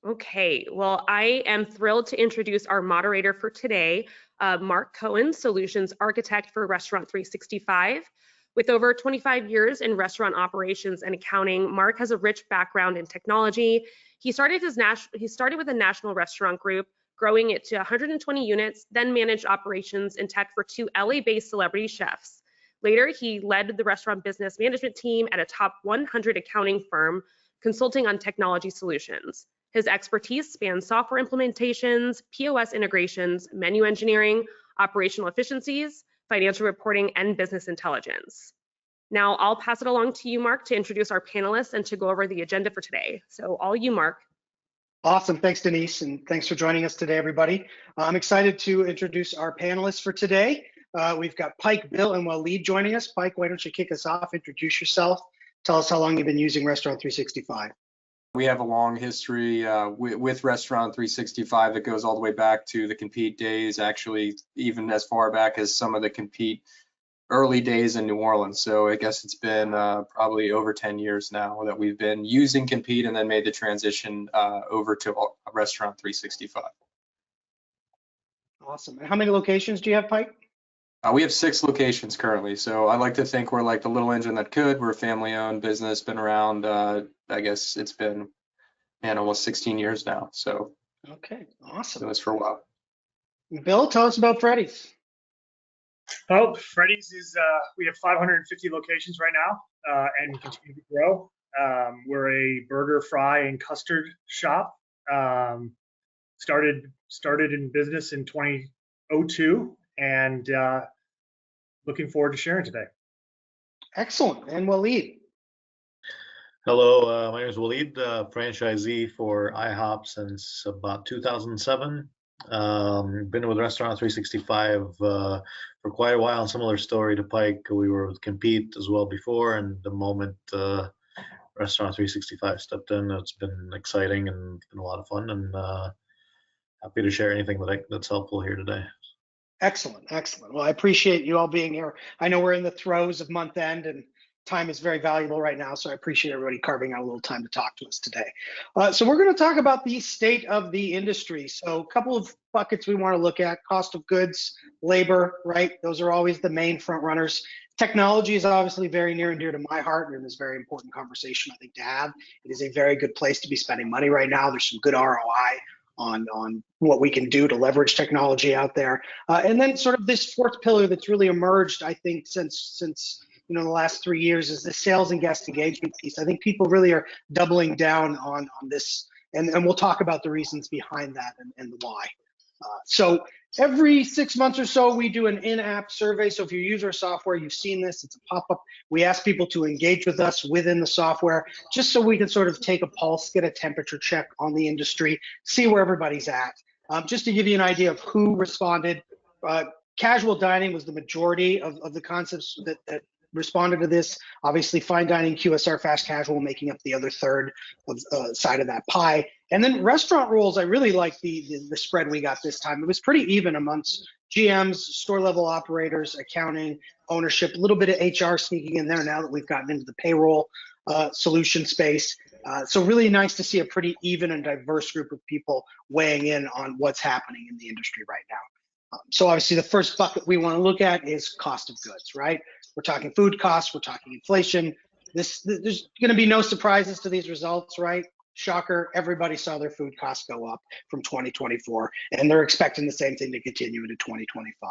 Okay, well, I am thrilled to introduce our moderator for today, Mark Cohen, Solutions Architect for Restaurant 365. With over 25 years in restaurant operations and accounting, Mark has a rich background in technology. He started with a national restaurant group, growing it to 120 units, then managed operations and tech for two LA-based celebrity chefs. Later, he led the restaurant business management team at a top 100 accounting firm, consulting on technology solutions. His expertise spans software implementations, POS integrations, menu engineering, operational efficiencies, financial reporting, and business intelligence. Now, I'll pass it along to you, Mark, to introduce our panelists and to go over the agenda for today. So all you, Mark. Awesome. Thanks, Denise, and thanks for joining us today, everybody. I'm excited to introduce our panelists for today. We've got Pike, Bill, and Waleed joining us. Pike, why don't you kick us off, introduce yourself, tell us how long you've been using Restaurant 365. We have a long history with Restaurant 365 that goes all the way back to the Compete days, actually even as far back as some of the Compete early days in New Orleans. So I guess it's been probably over 10 years now that we've been using Compete and then made the transition over to Restaurant 365. Awesome. And how many locations do you have, Pike? We have 6 locations currently. So I like to think we're like the little engine that could. We're a family-owned business, been around, I guess it's been, almost 16 years now. So okay, awesome. Doing this for a while. Bill, tell us about Freddy's. Oh, Freddy's is, we have 550 locations right now and continue to grow. We're a burger, fry, and custard shop. Started in business in 2002 and looking forward to sharing today. Excellent. And Waleed. Hello, my name is Waleed, franchisee for IHOP since about 2007. Been with Restaurant 365 for quite a while. Similar story to Pike. We were with Compete as well before, and the moment Restaurant 365 stepped in, it's been exciting and been a lot of fun, and happy to share anything that's helpful here today. Excellent, excellent. Well, I appreciate you all being here. I know we're in the throes of month end and time is very valuable right now, so I appreciate everybody carving out a little time to talk to us today. So we're going to talk about the state of the industry. So a couple of buckets we want to look at: cost of goods, labor, right? Those are always the main front runners. Technology is obviously very near and dear to my heart, and is a very important conversation, I think, to have. It is a very good place to be spending money right now. There's some good ROI on what we can do to leverage technology out there. And then sort of this fourth pillar that's really emerged, I think, since the last 3 years, is the sales and guest engagement piece. I think people really are doubling down on this, and we'll talk about the reasons behind that and the why. So every 6 months or so, we do an in-app survey. So if you use our software, you've seen this, it's a pop-up. We ask people to engage with us within the software, just so we can sort of take a pulse, get a temperature check on the industry, see where everybody's at. Just to give you an idea of who responded, casual dining was the majority of the concepts that responded to this. Obviously, fine dining, QSR, fast casual making up the other third of side of that pie. And then restaurant roles, I really like the spread we got this time. It was pretty even amongst GMs, store level operators, accounting, ownership, a little bit of HR sneaking in there now that we've gotten into the payroll solution space. So really nice to see a pretty even and diverse group of people weighing in on what's happening in the industry right now. So obviously the first bucket we want to look at is cost of goods, right? We're talking food costs, we're talking inflation. There's going to be no surprises to these results, right? Shocker, everybody saw their food costs go up from 2024, and they're expecting the same thing to continue into 2025.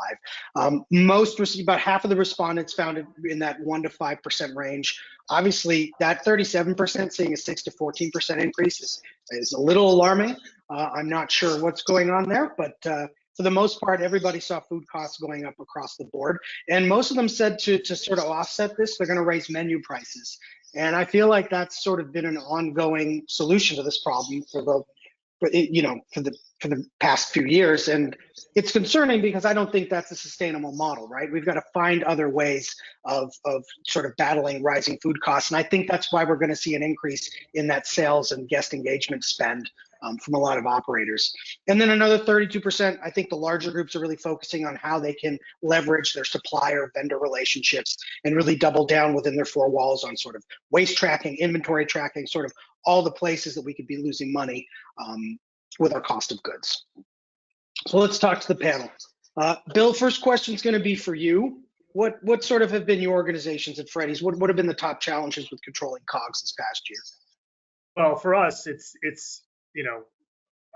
About half of the respondents found it in that 1 to 5% range. Obviously, that 37% seeing a 6 to 14% increase is a little alarming. I'm not sure what's going on there, but for the most part, everybody saw food costs going up across the board. And most of them said to sort of offset this, they're going to raise menu prices. And I feel like that's sort of been an ongoing solution to this problem for the past few years. And it's concerning because I don't think that's a sustainable model, right? We've got to find other ways of sort of battling rising food costs. And I think that's why we're going to see an increase in that sales and guest engagement spend from a lot of operators. And then another 32%, I think the larger groups are really focusing on how they can leverage their supplier vendor relationships and really double down within their four walls on sort of waste tracking, inventory tracking, sort of all the places that we could be losing money with our cost of goods. So let's talk to the panel. Bill, first question is going to be for you. What sort of have been your organizations at Freddy's? What have been the top challenges with controlling COGS this past year? Well, for us, it's you know,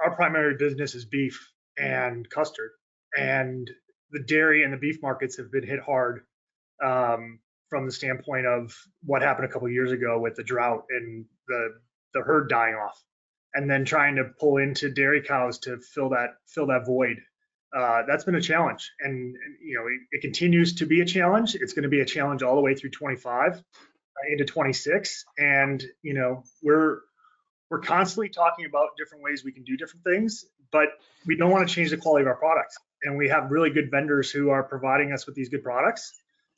our primary business is beef and custard, and the dairy and the beef markets have been hit hard from the standpoint of what happened a couple of years ago with the drought and the herd dying off, and then trying to pull into dairy cows to fill that void. That's been a challenge, and you know, it continues to be a challenge. It's going to be a challenge all the way through 25 into 26, and you know, we're constantly talking about different ways we can do different things, but we don't want to change the quality of our products. And we have really good vendors who are providing us with these good products.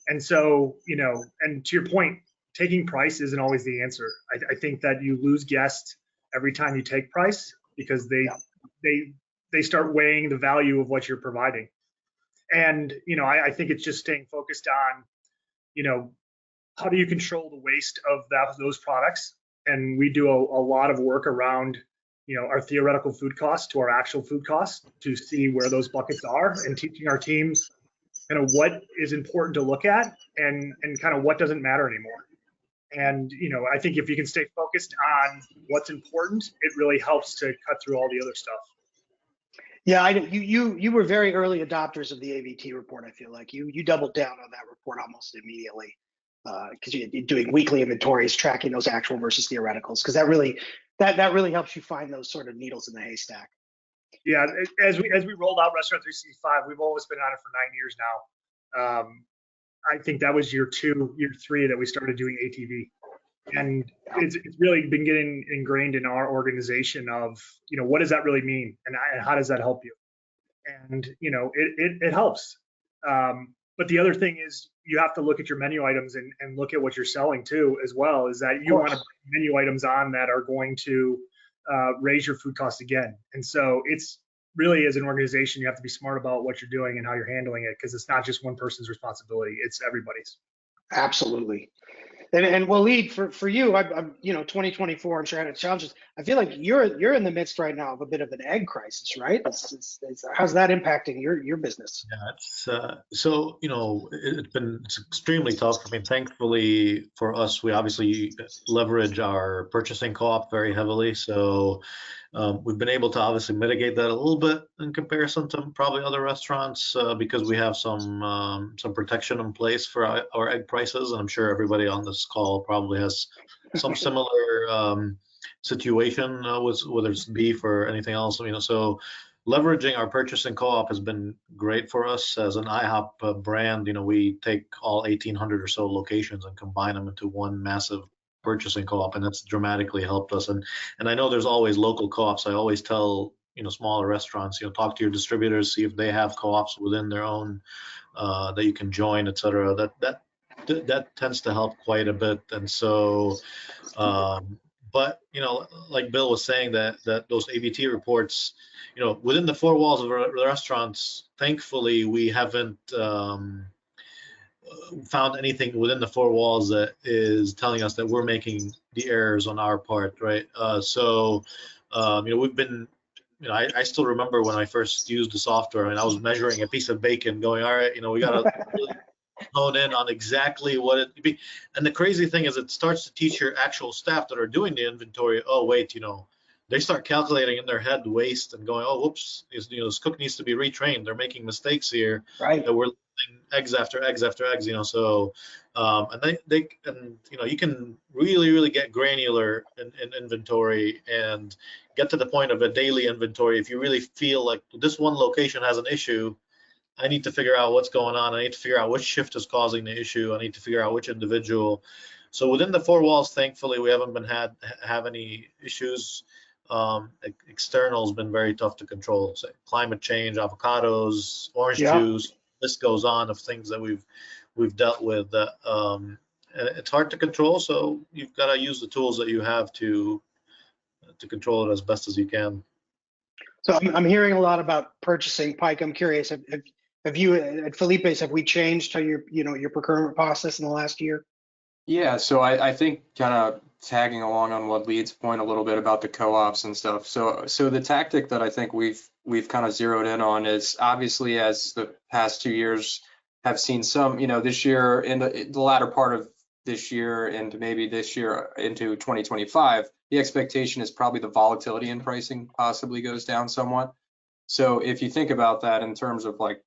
And so, you know, and to your point, taking price isn't always the answer. I think that you lose guests every time you take price, because they start weighing the value of what you're providing. And, you know, I think it's just staying focused on, you know, how do you control the waste of those products? And we do a lot of work around, you know, our theoretical food costs to our actual food costs to see where those buckets are, and teaching our teams kind of what is important to look at and kind of what doesn't matter anymore. And, you know, I think if you can stay focused on what's important, it really helps to cut through all the other stuff. Yeah, you were very early adopters of the AVT report. I feel like you doubled down on that report almost immediately, because you're doing weekly inventories, tracking those actual versus theoreticals, because that really helps you find those sort of needles in the haystack. Yeah, as we rolled out Restaurant 365, we've always been on it for 9 years now. I think that was year 2, year 3 that we started doing ATV, and it's really been getting ingrained in our organization of, you know, what does that really mean, and how does that help you? And you know, it helps. But the other thing is, you have to look at your menu items and look at what you're selling too, as well, is that you want to bring menu items on that are going to raise your food costs again. And so it's really, as an organization, you have to be smart about what you're doing and how you're handling it, because it's not just one person's responsibility, it's everybody's. Absolutely. And Waleed, for you, I'm you know, 2024, I'm sure had its challenges. I feel like you're in the midst right now of a bit of an egg crisis, right? How's that impacting your business? Yeah, it's so, you know, it's extremely tough. I mean, thankfully for us, we obviously leverage our purchasing co-op very heavily. So we've been able to obviously mitigate that a little bit in comparison to probably other restaurants, because we have some protection in place for our egg prices, and I'm sure everybody on this call probably has some similar situation with whether it's beef or anything else. You know, so leveraging our purchasing co-op has been great for us as an IHOP brand. You know, we take all 1,800 or so locations and combine them into one massive purchasing co-op, and that's dramatically helped us. And I know there's always local co-ops. I always tell, you know, smaller restaurants, you know, talk to your distributors, see if they have co-ops within their own that you can join, etc. That tends to help quite a bit. And so, but you know, like Bill was saying, that those AVT reports, you know, within the four walls of the restaurants, thankfully we haven't found anything within the four walls that is telling us that we're making the errors on our part, right? So, you know, we've been, you know, I still remember when I first used the software and I was measuring a piece of bacon, going, all right, you know, we got to really hone in on exactly what it be. And the crazy thing is, it starts to teach your actual staff that are doing the inventory, oh wait, you know, they start calculating in their head waste and going, oh, whoops, you know, this cook needs to be retrained. They're making mistakes here. Right. That we're losing eggs after eggs after eggs, you know. So, and and you know, you can really get granular in inventory and get to the point of a daily inventory. If you really feel like this one location has an issue, I need to figure out what's going on. I need to figure out which shift is causing the issue. I need to figure out which individual. So within the four walls, thankfully, we haven't been have any issues. External has been very tough to control. So climate change, avocados, orange juice, list goes on of things that we've dealt with. And it's hard to control. So you've got to use the tools that you have to control it as best as you can. So I'm hearing a lot about purchasing, Pike. I'm curious, have you at Felipe's, have we changed how your procurement process in the last year? Yeah, so I think kind of tagging along on what Lead's point a little bit about the co-ops and stuff. So the tactic that I think we've kind of zeroed in on is obviously, as the past 2 years have seen some, this year in the latter part of this year and maybe this year into 2025, the expectation is probably the volatility in pricing possibly goes down somewhat. So if you think about that in terms of like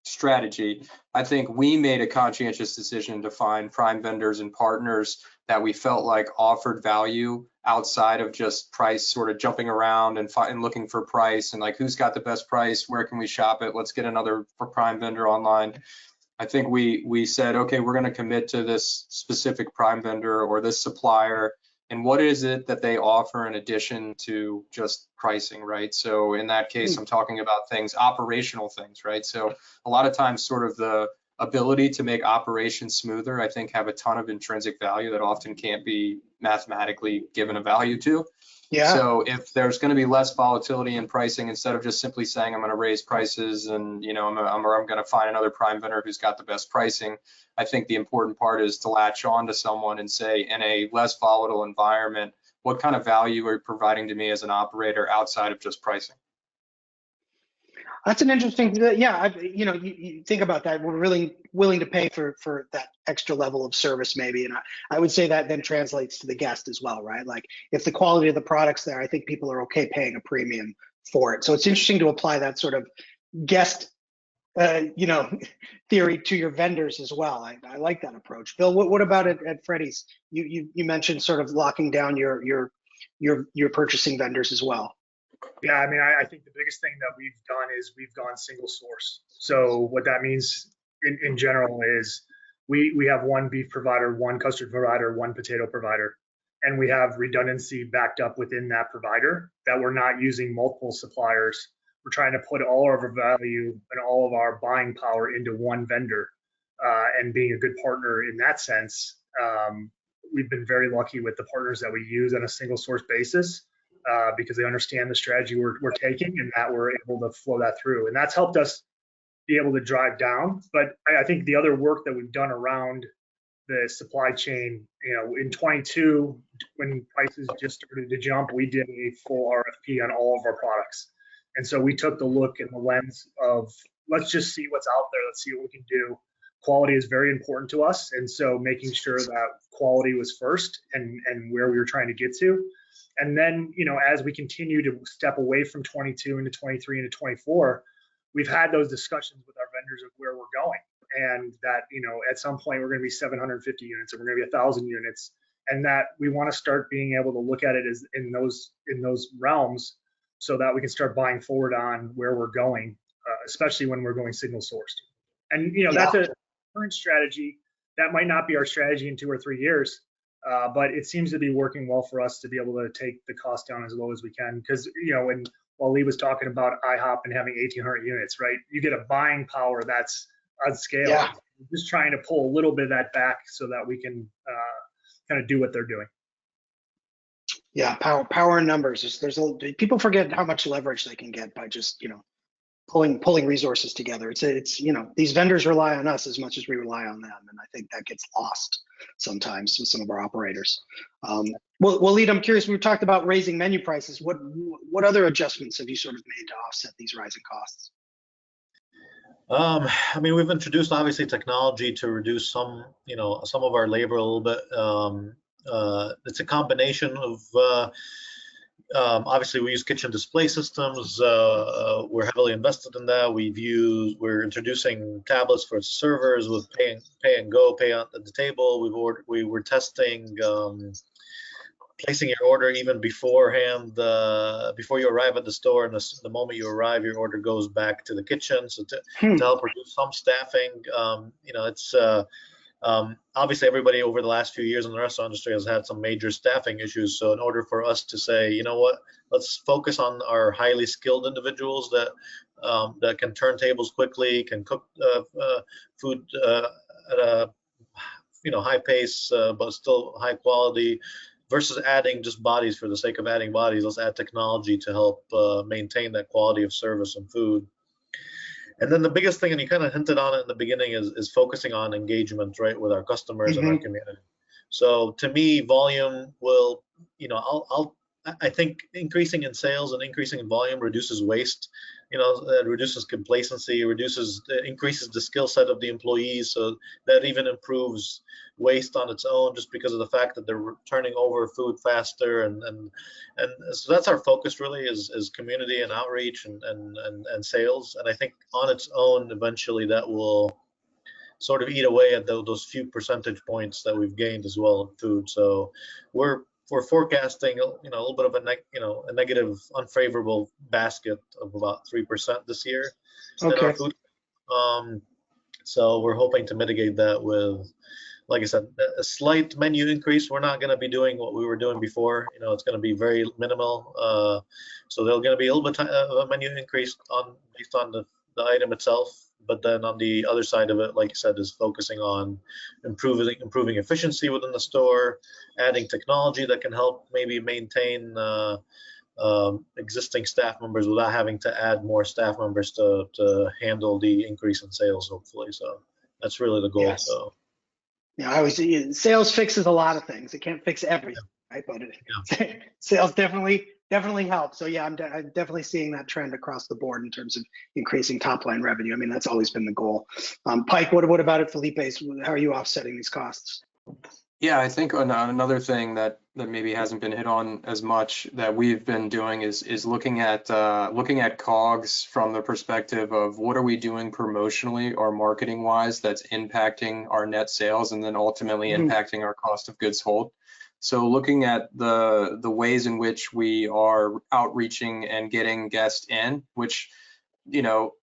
strategy, I think we made a conscientious decision to find prime vendors and partners that we felt like offered value outside of just price, sort of jumping around and looking for price and like who's got the best price, where can we shop it, let's get another prime vendor online. I think we said, okay, we're going to commit to this specific prime vendor or this supplier, and what is it that they offer in addition to just pricing, right? So in that case, I'm talking about things, operational things, right? So a lot of times sort of the ability to make operations smoother, I think, have a ton of intrinsic value that often can't be mathematically given a value to. Yeah. So if there's going to be less volatility in pricing, instead of just simply saying I'm going to raise prices and I'm going to find another prime vendor who's got the best pricing, I think the important part is to latch on to someone and say, in a less volatile environment, what kind of value are you providing to me as an operator outside of just pricing? That's an interesting, yeah, you think about that. We're really willing to pay for that extra level of service maybe. And I would say that then translates to the guest as well, right? Like if the quality of the product's there, I think people are okay paying a premium for it. So it's interesting to apply that sort of guest, theory to your vendors as well. I like that approach. Bill, what about at Freddy's? You mentioned sort of locking down your purchasing vendors as well. Yeah, I mean, I think the biggest thing that we've done is we've gone single source. So what that means in general is we have one beef provider, one custard provider, one potato provider, and we have redundancy backed up within that provider, that we're not using multiple suppliers. We're trying to put all of our value and all of our buying power into one vendor, and being a good partner in that sense. We've been very lucky with the partners that we use on a single source basis. Because they understand the strategy we're taking, and that we're able to flow that through. And that's helped us be able to drive down. But I think the other work that we've done around the supply chain, in 22, when prices just started to jump, we did a full RFP on all of our products. And so we took the look in the lens of, let's just see what's out there. Let's see what we can do. Quality is very important to us. And so making sure that quality was first and where we were trying to get to. And then, as we continue to step away from 22 into 23 into 24, we've had those discussions with our vendors of where we're going, and that, at some point we're going to be 750 units, or we're going to be 1,000 units, and that we want to start being able to look at it as in those realms, so that we can start buying forward on where we're going, especially when we're going single sourced. And that's a current strategy. That might not be our strategy in 2 or 3 years. But it seems to be working well for us to be able to take the cost down as low as we can. Because, while Lee was talking about IHOP and having 1,800 units, right? You get a buying power that's on scale. Yeah. We're just trying to pull a little bit of that back so that we can kind of do what they're doing. Yeah, power in numbers. People forget how much leverage they can get by just, pulling resources together. It's these vendors rely on us as much as we rely on them, and I think that gets lost sometimes with some of our operators. Well, Lead, I'm curious. We talked about raising menu prices. What other adjustments have you sort of made to offset these rising costs? I mean, we've introduced obviously technology to reduce some of our labor a little bit. It's a combination of obviously we use kitchen display systems. We're heavily invested in that. We're introducing tablets for servers with pay and go, pay at the table. We were testing placing your order even beforehand, before you arrive at the store, and the moment you arrive, your order goes back to the kitchen. So to help reduce some staffing, it's obviously everybody over the last few years in the restaurant industry has had some major staffing issues. So in order for us to say, you know what, let's focus on our highly skilled individuals that can turn tables quickly, can cook food at a high pace, but still high quality. versus adding just bodies for the sake of adding bodies. Let's add technology to help maintain that quality of service and food. And then the biggest thing, and you kind of hinted on it in the beginning, is focusing on engagement, right, with our customers and our community. So to me, volume will, I think increasing in sales and increasing in volume reduces waste, reduces complacency, increases the skill set of the employees. So that even improves waste on its own, just because of the fact that they're turning over food faster. And so that's our focus really, is community and outreach and sales. And I think on its own, eventually that will sort of eat away at those few percentage points that we've gained as well in food. So we're forecasting, a little bit of a negative, unfavorable basket of about 3% this year in our food. So we're hoping to mitigate that with, like I said, a slight menu increase. We're not going to be doing what we were doing before. It's going to be very minimal. So there's going to be a little bit of a menu increase based on the item itself. But then on the other side of it, like you said, is focusing on improving efficiency within the store, adding technology that can help maybe maintain existing staff members without having to add more staff members to handle the increase in sales, hopefully. So that's really the goal. Yes. So I always say sales fixes a lot of things. It can't fix everything, right? But sales definitely helps. So yeah, I'm definitely seeing that trend across the board in terms of increasing top line revenue. I mean, that's always been the goal. Pike, what about it, Felipe's? How are you offsetting these costs? Yeah, I think another thing that maybe hasn't been hit on as much that we've been doing is looking at COGS from the perspective of what are we doing promotionally or marketing wise that's impacting our net sales and then ultimately impacting our cost of goods sold. So looking at the ways in which we are outreaching and getting guests in, which,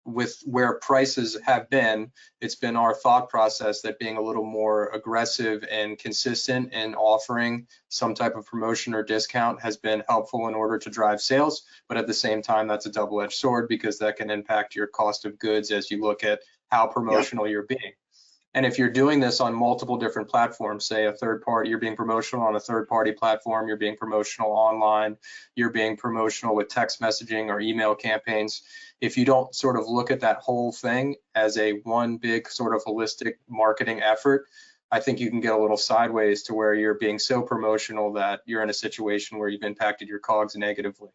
with where prices have been, it's been our thought process that being a little more aggressive and consistent in offering some type of promotion or discount has been helpful in order to drive sales. But at the same time, that's a double-edged sword because that can impact your cost of goods as you look at how promotional you're being. And if you're doing this on multiple different platforms, say you're being promotional on a third-party platform, you're being promotional online, you're being promotional with text messaging or email campaigns. If you don't sort of look at that whole thing as one big sort of holistic marketing effort, I think you can get a little sideways to where you're being so promotional that you're in a situation where you've impacted your COGS negatively.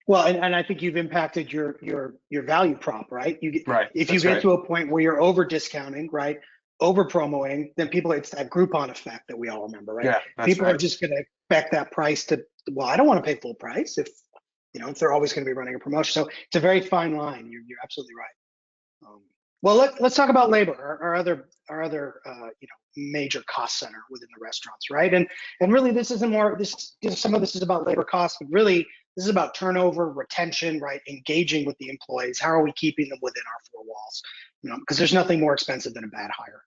Well, and I think you've impacted your value prop, right? If you get to a point where you're over discounting, right, over promoting, then it's that Groupon effect that we all remember, right? Yeah, people are just going to expect that price to. Well, I don't want to pay full price if they're always going to be running a promotion. So it's a very fine line. You're absolutely right. Well, let's talk about labor, our other major cost center within the restaurants, right? And really, this isn't more. Some of this is about labor costs, but really, this is about turnover, retention, right? Engaging with the employees. How are we keeping them within our four walls? Because there's nothing more expensive than a bad hire.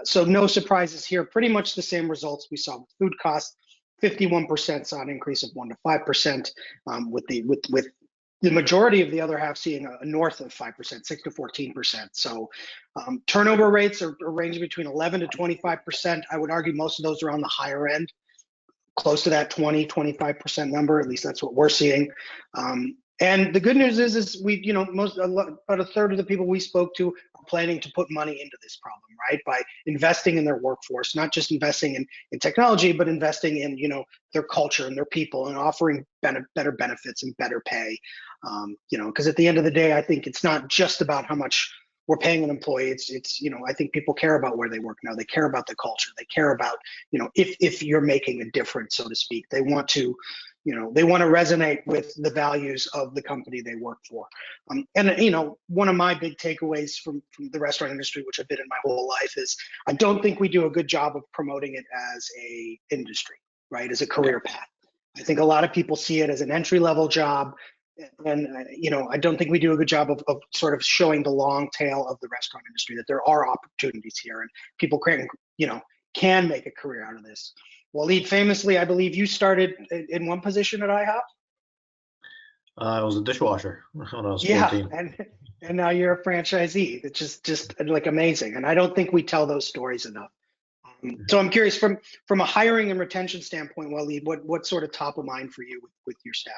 So no surprises here. Pretty much the same results we saw with food costs. 51% saw an increase of 1 to 5%, with the majority of the other half seeing a north of 5%, 6 to 14%. So turnover rates are ranging between 11 to 25%. I would argue most of those are on the higher end, close to that 20-25% number. At least that's what we're seeing. And the good news is we, about a third of the people we spoke to are planning to put money into this problem, right? By investing in their workforce, not just investing in technology, but investing in, their culture and their people and offering better benefits and better pay. Because at the end of the day, I think it's not just about how much we're paying an employee. It's I think people care about where they work now. They care about the culture. They care about, if you're making a difference, so to speak. They want to resonate with the values of the company they work for. And one of my big takeaways from the restaurant industry, which I've been in my whole life, is I don't think we do a good job of promoting it as a industry, right? As a career path. I think a lot of people see it as an entry-level job. And, I don't think we do a good job of sort of showing the long tail of the restaurant industry, that there are opportunities here and people can make a career out of this. Waleed, famously, I believe you started in one position at IHOP. I was a dishwasher when I was 14. Yeah, and now you're a franchisee. It's just like amazing. And I don't think we tell those stories enough. So I'm curious from a hiring and retention standpoint, Waleed, what's sort of top of mind for you with your staff?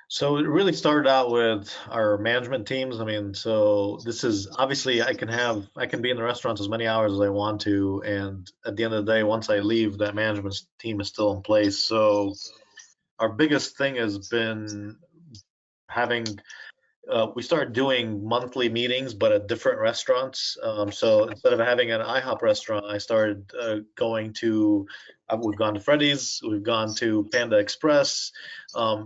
So it really started out with our management teams. I mean, so this is obviously I can be in the restaurants as many hours as I want to, and at the end of the day, once I leave, that management team is still in place. So our biggest thing has been having we started doing monthly meetings, but at different restaurants. So instead of having an IHOP restaurant, I started going to, we've gone to Freddy's, we've gone to Panda Express,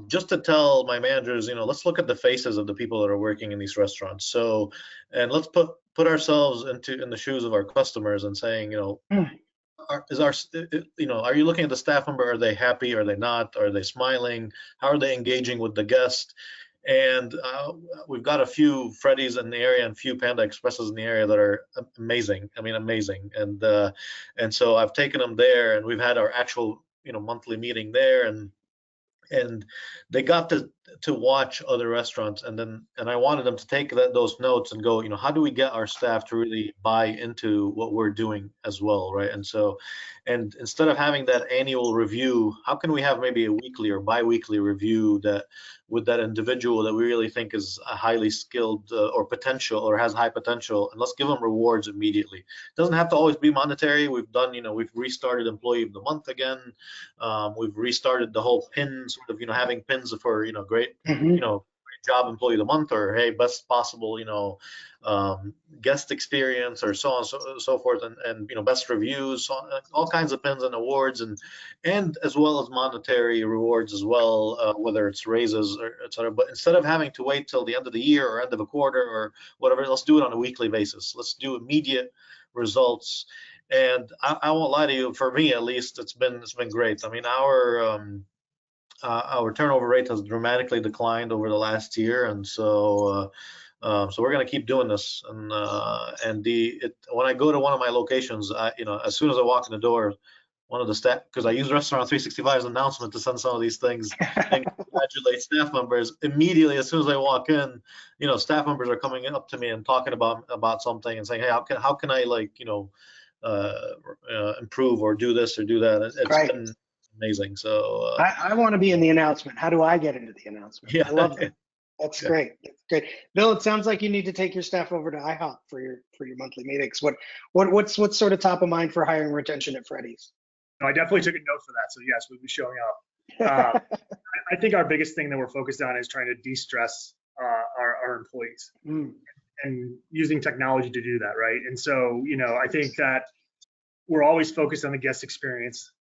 just to tell my managers, let's look at the faces of the people that are working in these restaurants. So, and let's put ourselves in the shoes of our customers and saying, are you looking at the staff member? Are they happy? Are they not? Are they smiling? How are they engaging with the guest? And we've got a few Freddy's in the area and a few Panda Expresses in the area that are amazing. I mean, amazing. And so I've taken them there, and we've had our actual monthly meeting there, and they got to watch other restaurants, and I wanted them to take those notes and go, how do we get our staff to really buy into what we're doing as well, right? And instead of having that annual review, how can we have maybe a weekly or bi-weekly review that with that individual that we really think is a highly skilled or has high potential, and let's give them rewards immediately. It doesn't have to always be monetary. We've restarted Employee of the Month again. We've restarted the whole pin sort of, having pins for, great, great job Employee of the Month, or hey, best possible, guest experience, or so on so forth, and best reviews, all kinds of pins and awards, and as well as monetary rewards as well, whether it's raises or etc. But instead of having to wait till the end of the year or end of a quarter or whatever, let's do it on a weekly basis. Let's do immediate results. And I won't lie to you, for me at least, it's been great. I mean, our turnover rate has dramatically declined over the last year, and so we're going to keep doing this. And when I go to one of my locations, as soon as I walk in the door, one of the staff, because I use Restaurant 365's announcement to send some of these things and congratulate staff members immediately as soon as I walk in. Staff members are coming up to me and talking about something and saying, hey, how can I improve or do this or do that? It's been amazing. So I want to be in the announcement. How do I get into the announcement? Yeah. I love that. That's great. That's great. Bill, it sounds like you need to take your staff over to IHOP for your monthly meetings. What's sort of top of mind for hiring retention at Freddy's? No, I definitely took a note for that. So yes, we'll be showing up. I think our biggest thing that we're focused on is trying to de-stress our employees and using technology to do that, right? And so, I think that we're always focused on the guest experience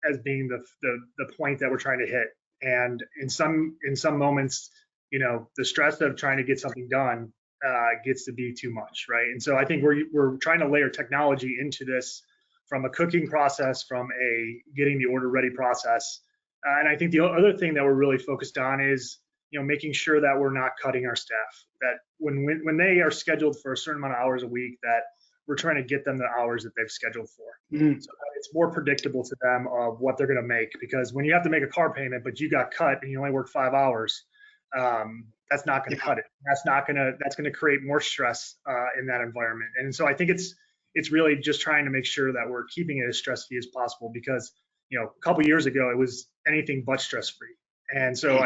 as being the point that we're trying to hit. And in some moments, the stress of trying to get something done gets to be too much, right? And so I think we're trying to layer technology into this, from a cooking process, from a getting the order ready process. And I think the other thing that we're really focused on is, making sure that we're not cutting our staff, that when they are scheduled for a certain amount of hours a week, that we're trying to get them the hours that they've scheduled for. So that it's more predictable to them of what they're going to make. Because when you have to make a car payment, but you got cut and you only work 5 hours, that's not going to cut it. That's going to create more stress in that environment. And so I think it's really just trying to make sure that we're keeping it as stress-free as possible, because a couple years ago it was anything but stress-free. And so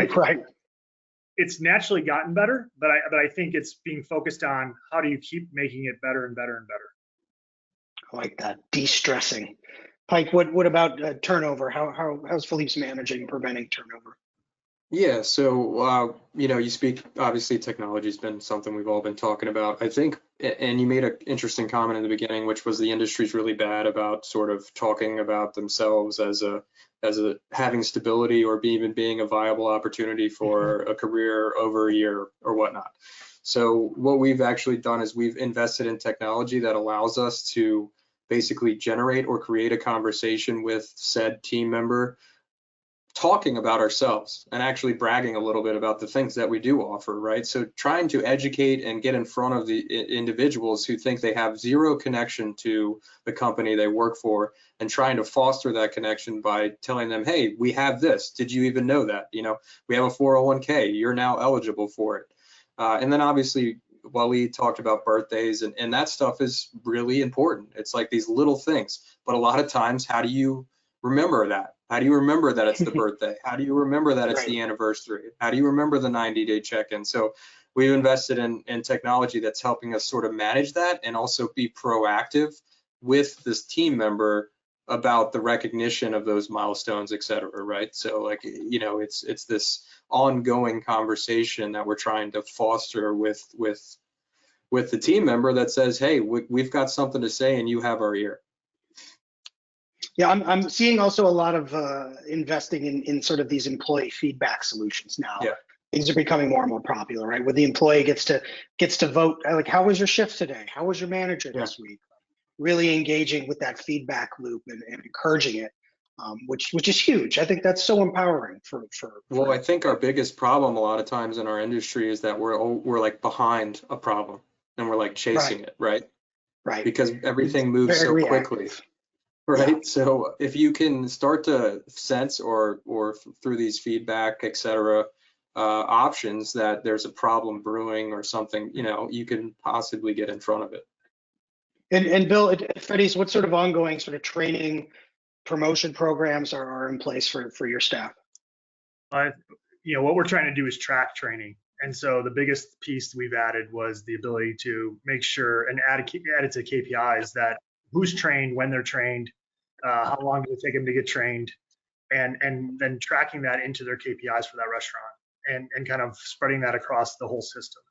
it's naturally gotten better, but I think it's being focused on how do you keep making it better and better and better. I like that, de-stressing. Pike, what about turnover? How's Philippe's managing preventing turnover? Yeah, so you speak, obviously technology's been something we've all been talking about. I think, and you made an interesting comment in the beginning, which was the industry's really bad about sort of talking about themselves as a having stability or even being a viable opportunity for a career over a year or whatnot. So what we've actually done is we've invested in technology that allows us to basically generate or create a conversation with said team member, talking about ourselves and actually bragging a little bit about the things that we do offer, right? So trying to educate and get in front of the individuals who think they have zero connection to the company they work for, and trying to foster that connection by telling them, hey, we have this. Did you even know that? We have a 401k. You're now eligible for it. And then obviously Waleed talked about birthdays, and that stuff is really important. It's like these little things, but a lot of times, how do you remember that? How do you remember that it's the birthday? How do you remember that it's Right. the anniversary? How do you remember the 90-day check-in? So we've invested in technology that's helping us sort of manage that and also be proactive with this team member about the recognition of those milestones, et cetera, right? So like, you know, it's this ongoing conversation that we're trying to foster with the team member that says, hey, we've got something to say and you have our ear. Yeah, I'm seeing also a lot of investing in sort of these employee feedback solutions now. Yeah. These are becoming more and more popular, right? Where the employee gets to vote, like, how was your shift today? How was your manager this week? Really engaging with that feedback loop and encouraging it, which is huge. I think that's so empowering for. Well, I think our biggest problem a lot of times in our industry is that we're like behind a problem and we're like chasing it, right? Right. Because everything moves so Very quickly. reactive. Right. Yeah. So if you can start to sense or through these feedback, et cetera, options that there's a problem brewing or something, you know, you can possibly get in front of it. And Bill, at Freddy's, what sort of ongoing sort of training, promotion programs are in place for your staff? You know, what we're trying to do is track training. And so the biggest piece we've added was the ability to make sure and add it to KPIs that who's trained, when they're trained, how long did it take them to get trained, and then tracking that into their KPIs for that restaurant and kind of spreading that across the whole system.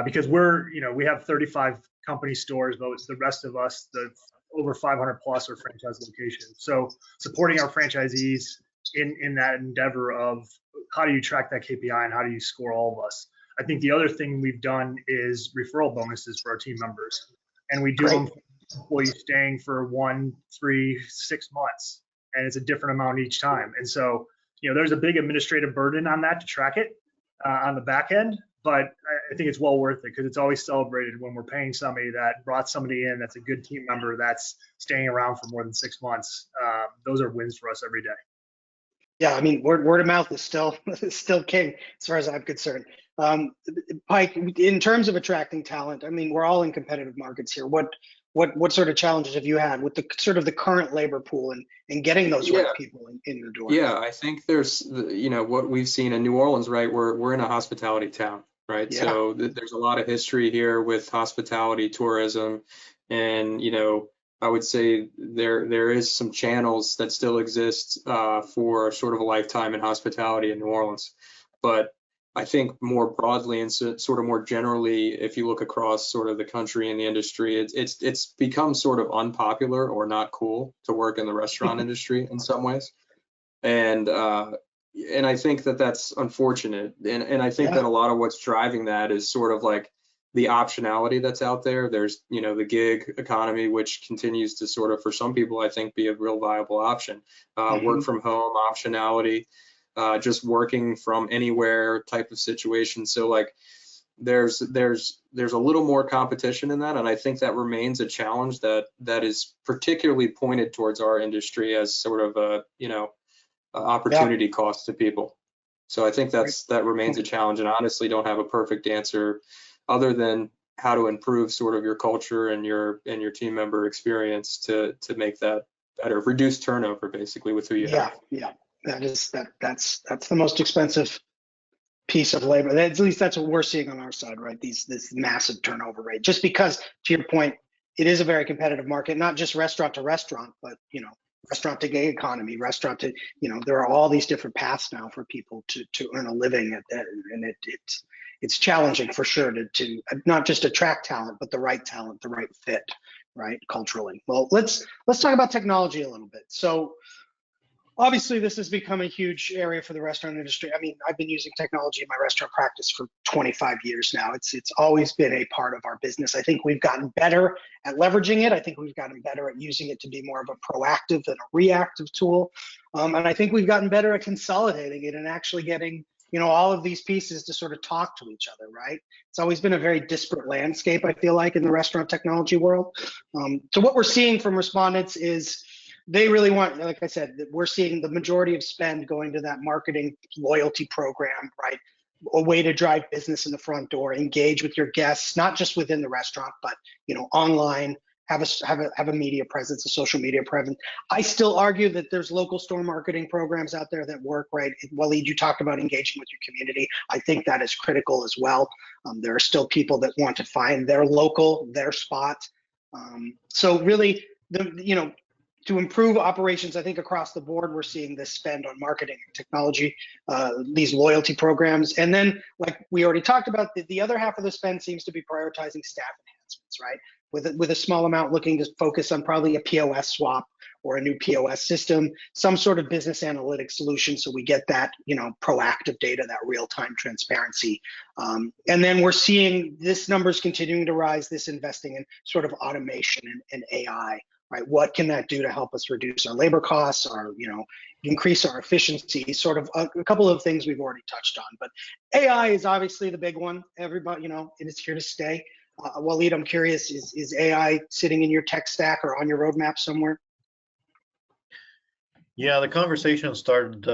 Because we have 35 company stores, but the rest of us, the over 500 plus are franchise locations. So supporting our franchisees in that endeavor of how do you track that KPI and how do you score all of us? I think the other thing we've done is referral bonuses for our team members. And we do them for employees staying for 1, 3, 6 months. And it's a different amount each time. And so, you know, there's a big administrative burden on that to track it on the back end. But I think it's well worth it because it's always celebrated when we're paying somebody that brought somebody in that's a good team member that's staying around for more than 6 months. Those are wins for us every day. Yeah, I mean, word of mouth is still king as far as I'm concerned. Pike, in terms of attracting talent, I mean, we're all in competitive markets here. What sort of challenges have you had with the sort of the current labor pool and getting those right people in the door? Yeah, I think there's, you know, what we've seen in New Orleans, right? We're in a hospitality town, right? Yeah. So there's a lot of history here with hospitality, tourism, and, you know, I would say there is some channels that still exist for sort of a lifetime in hospitality in New Orleans. But I think more broadly and sort of more generally, if you look across sort of the country and the industry, it's become sort of unpopular or not cool to work in the restaurant industry in some ways. And I think that's unfortunate. And I think that a lot of what's driving that is sort of like the optionality that's out there. There's, you know, the gig economy, which continues to sort of, for some people, I think, be a real viable option. Work from home optionality, just working from anywhere type of situation. So like there's a little more competition in that. And I think that remains a challenge that is particularly pointed towards our industry as sort of a, you know, opportunity cost to people. So I think that remains a challenge, and honestly don't have a perfect answer other than how to improve sort of your culture and your team member experience to make that better, reduce turnover basically with who you have. Yeah, that's the most expensive piece of labor. At least that's what we're seeing on our side, right? This massive turnover rate. Just because, to your point, it is a very competitive market, not just restaurant to restaurant, but, you know, restaurant to gig economy, restaurant to, you know, there are all these different paths now for people to earn a living at that, and it's challenging for sure to not just attract talent, but the right talent, the right fit, right, culturally. Well, let's talk about technology a little bit. So obviously this has become a huge area for the restaurant industry. I mean, I've been using technology in my restaurant practice for 25 years now. It's always been a part of our business. I think we've gotten better at leveraging it. I think we've gotten better at using it to be more of a proactive than a reactive tool. And I think we've gotten better at consolidating it and actually getting, you know, all of these pieces to sort of talk to each other, right? It's always been a very disparate landscape, I feel like, in the restaurant technology world. So what we're seeing from respondents is they really want, like I said, we're seeing the majority of spend going to that marketing loyalty program, right? a way to drive business in the front door, engage with your guests, not just within the restaurant, but online. Have a media presence, a social media presence. I still argue that there's local store marketing programs out there that work, right? Waleed, you talked about engaging with your community. I think that is critical as well. There are still people that want to find their local, their spot. So really, to improve operations, I think across the board, we're seeing this spend on marketing and technology, these loyalty programs. And then, like we already talked about, the other half of the spend seems to be prioritizing staff enhancements, right? With a small amount looking to focus on probably a POS swap or a new POS system, some sort of business analytics solution so we get that, proactive data, that real-time transparency. And then we're seeing this numbers continuing to rise, this investing in sort of automation and AI. Right, what can that do to help us reduce our labor costs, or increase our efficiency? Sort of a couple of things we've already touched on, but AI is obviously the big one. Everybody, it is here to stay. Waleed, I'm curious: is AI sitting in your tech stack or on your roadmap somewhere? Yeah, the conversation started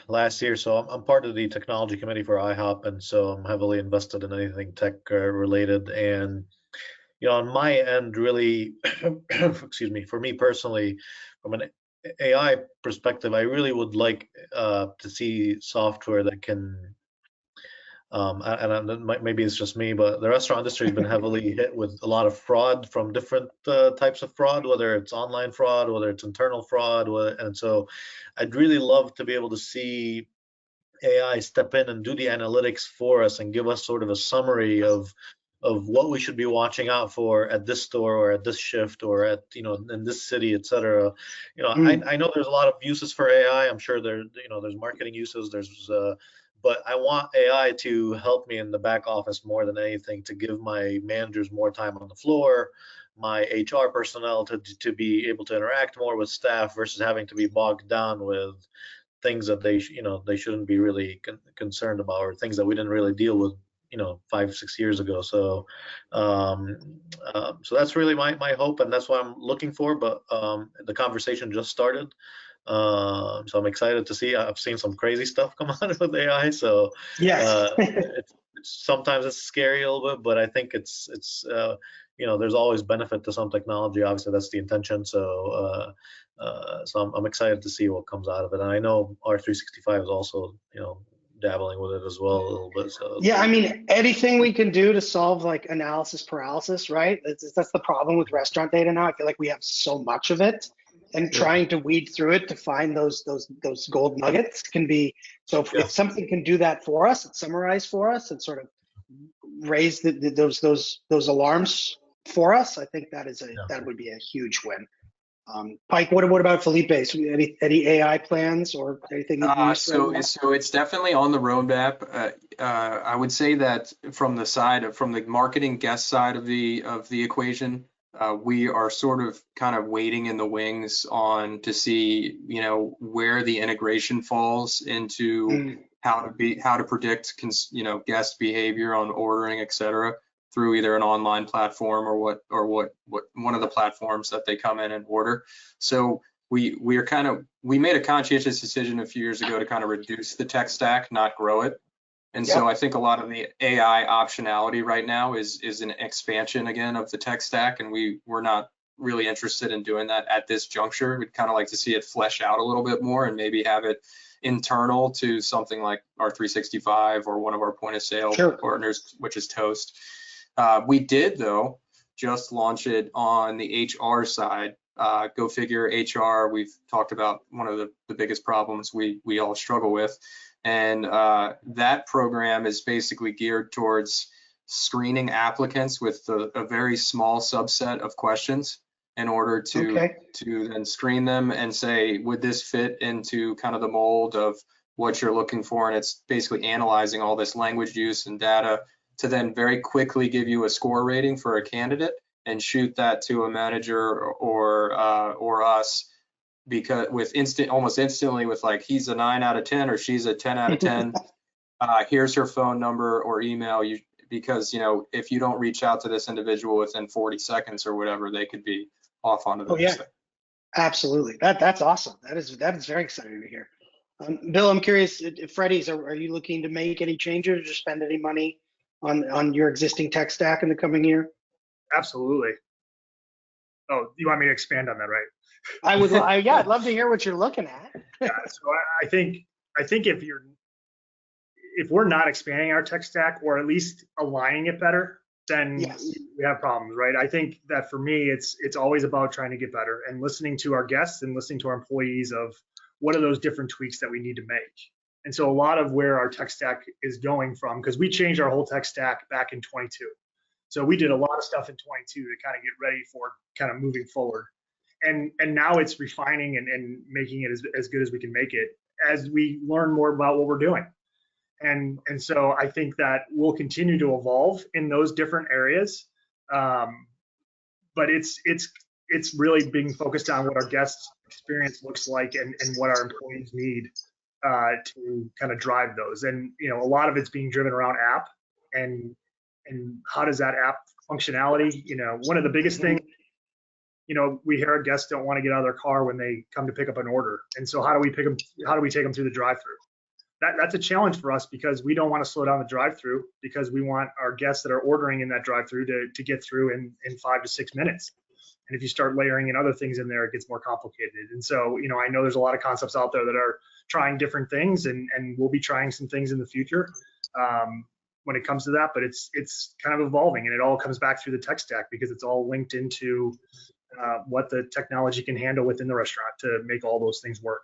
last year. So I'm part of the technology committee for IHOP, and so I'm heavily invested in anything tech related. And on my end, really, excuse me, for me personally, from an AI perspective, I really would like to see software that can, and maybe it's just me, but the restaurant industry has been heavily hit with a lot of fraud from different types of fraud, whether it's online fraud, whether it's internal fraud. And so I'd really love to be able to see AI step in and do the analytics for us and give us sort of a summary of what we should be watching out for at this store or at this shift or at in this city, et cetera. I know there's a lot of uses for AI. I'm sure there's marketing uses. But I want AI to help me in the back office more than anything, to give my managers more time on the floor, my HR personnel to be able to interact more with staff versus having to be bogged down with things that they shouldn't be really concerned about, or things that we didn't really deal with 5-6 years ago. So so that's really my hope, and that's what I'm looking for. But the conversation just started, so I'm excited to see. I've seen some crazy stuff come out with AI, so yes. Sometimes it's scary a little bit, but I think it's there's always benefit to some technology. Obviously that's the intention. So I'm excited to see what comes out of it, and I know R365 is also dabbling with it as well a little bit. So yeah, I mean, anything we can do to solve like analysis paralysis, right? That's the problem with restaurant data now. I feel like we have so much of it, and trying to weed through it to find those gold nuggets can be. So if something can do that for us, and summarize for us, and sort of raise those alarms for us, I think that would be a huge win. Pike, what about Felipe? So any AI plans or anything? So it's definitely on the roadmap. I would say that from the marketing guest side of the equation, we are sort of kind of waiting in the wings to see where the integration falls into how to predict guest behavior on ordering, et cetera, through either an online platform or what one of the platforms that they come in and order. So we made a conscientious decision a few years ago to kind of reduce the tech stack, not grow it. And so I think a lot of the AI optionality right now is an expansion again of the tech stack, and we're not really interested in doing that at this juncture. We'd kind of like to see it flesh out a little bit more and maybe have it internal to something like R365 or one of our point of sale partners, which is Toast. We did, though, just launch it on the HR side. Go figure, HR, we've talked about one of the biggest problems we all struggle with. And that program is basically geared towards screening applicants with a very small subset of questions in order to then screen them and say, would this fit into kind of the mold of what you're looking for? And it's basically analyzing all this language use and data to then very quickly give you a score rating for a candidate and shoot that to a manager or us, because almost instantly with like, he's a 9 out of 10 or she's a 10 out of 10. Here's her phone number or email. Because if you don't reach out to this individual within 40 seconds or whatever, they could be off onto the next thing. Absolutely. That's awesome. That is very exciting to hear. Bill, I'm curious, at Freddy's, are you looking to make any changes or spend any money on your existing tech stack in the coming year? Absolutely. Oh, you want me to expand on that, right? Yeah, I'd love to hear what you're looking at. Yeah, so I think if we're not expanding our tech stack or at least aligning it better, then Yes. we have problems, right? I think that for me, it's always about trying to get better and listening to our guests and listening to our employees of what are those different tweaks that we need to make. And so a lot of where our tech stack is going from, because we changed our whole tech stack back in 22. So we did a lot of stuff in 22 to kind of get ready for kind of moving forward. And now it's refining and making it as good as we can make it as we learn more about what we're doing. And so I think that we'll continue to evolve in those different areas. But it's really being focused on what our guest experience looks like and what our employees need to kind of drive those. And a lot of it's being driven around app and how does that app functionality. One of the biggest things, we hear our guests don't want to get out of their car when they come to pick up an order. And so how do we take them through the drive-through? That's a challenge for us because we don't want to slow down the drive-through because we want our guests that are ordering in that drive-through to get through in 5 to 6 minutes. And if you start layering in other things in there, it gets more complicated. And so, I know there's a lot of concepts out there that are trying different things, and we'll be trying some things in the future when it comes to that. But it's kind of evolving, and it all comes back through the tech stack because it's all linked into what the technology can handle within the restaurant to make all those things work.